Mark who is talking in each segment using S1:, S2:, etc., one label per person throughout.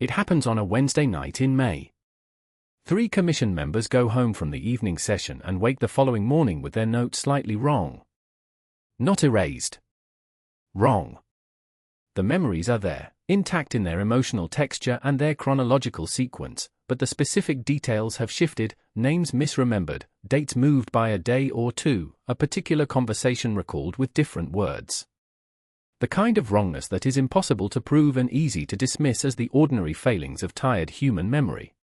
S1: It happens on a Wednesday night in May. 3 commission members go home from the evening session and wake the following morning with their notes slightly wrong. Not erased. Wrong. The memories are there, intact in their emotional texture and their chronological sequence, but the specific details have shifted, names misremembered, dates moved by a day or two, a particular conversation recalled with different words. The kind of wrongness that is impossible to prove and easy to dismiss as the ordinary failings of tired human memory.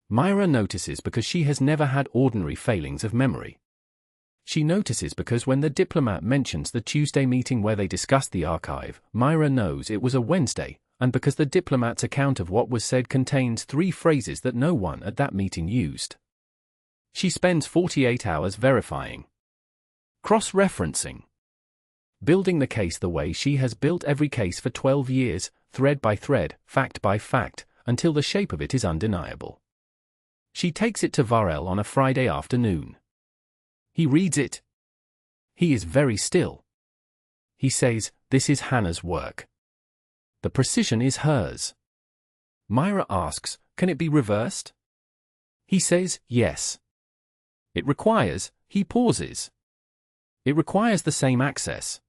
S1: Mira notices because she has never had ordinary failings of memory. She notices because when the diplomat mentions the Tuesday meeting where they discussed the archive, Mira knows it was a Wednesday, and because the diplomat's account of what was said contains 3 phrases that no one at that meeting used. She spends 48 hours verifying, cross-referencing, building the case the way she has built every case for 12 years, thread by thread, fact by fact, until the shape of it is undeniable. She takes it to Varel on a Friday afternoon. He reads it. He is very still. He says, "This is Hana's work. The precision is hers." Mira asks, "Can it be reversed?" He says, "Yes." It requires, he pauses. It requires the same access.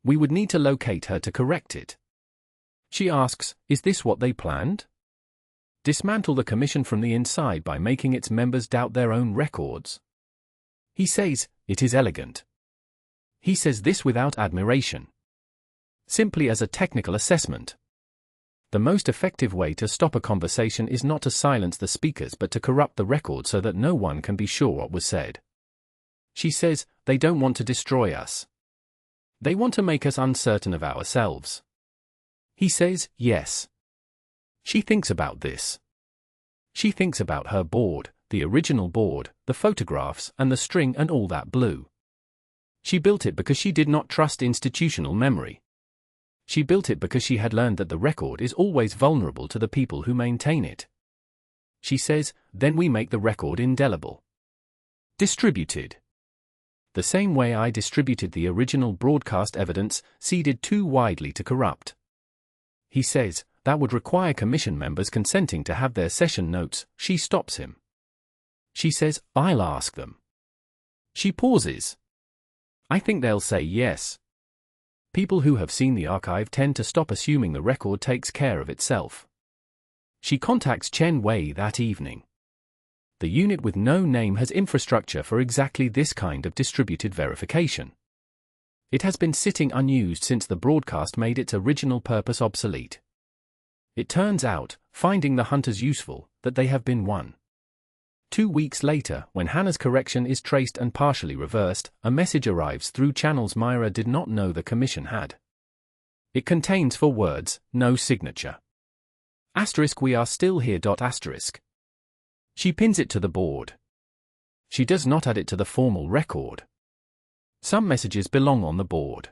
S1: We would need to locate her to correct it. She asks, "Is this what they planned? Dismantle the commission from the inside by making its members doubt their own records?" He says, "It is elegant." He says this without admiration. Simply as a technical assessment. The most effective way to stop a conversation is not to silence the speakers but to corrupt the record so that no one can be sure what was said. She says, "They don't want to destroy us. They want to make us uncertain of ourselves." He says, "Yes." She thinks about this. She thinks about her board, the original board, the photographs and the string and all that blue. She built it because she did not trust institutional memory. She built it because she had learned that the record is always vulnerable to the people who maintain it. She says, "Then we make the record indelible. Distributed. The same way I distributed the original broadcast evidence, seeded too widely to corrupt." He says, "That would require commission members consenting to have their session notes." She stops him. She says, "I'll ask them." She pauses. "I think they'll say yes." People who have seen the archive tend to stop assuming the record takes care of itself. She contacts Chen Wei that evening. The unit with no name has infrastructure for exactly this kind of distributed verification. It has been sitting unused since the broadcast made its original purpose obsolete. It turns out, finding the hunters useful, that they have been won. 2 weeks later, when Hana's correction is traced and partially reversed, a message arrives through channels Mira did not know the commission had. It contains 4 words, no signature. Asterisk we are still here. Asterisk. She pins it to the board. She does not add it to the formal record. Some messages belong on the board.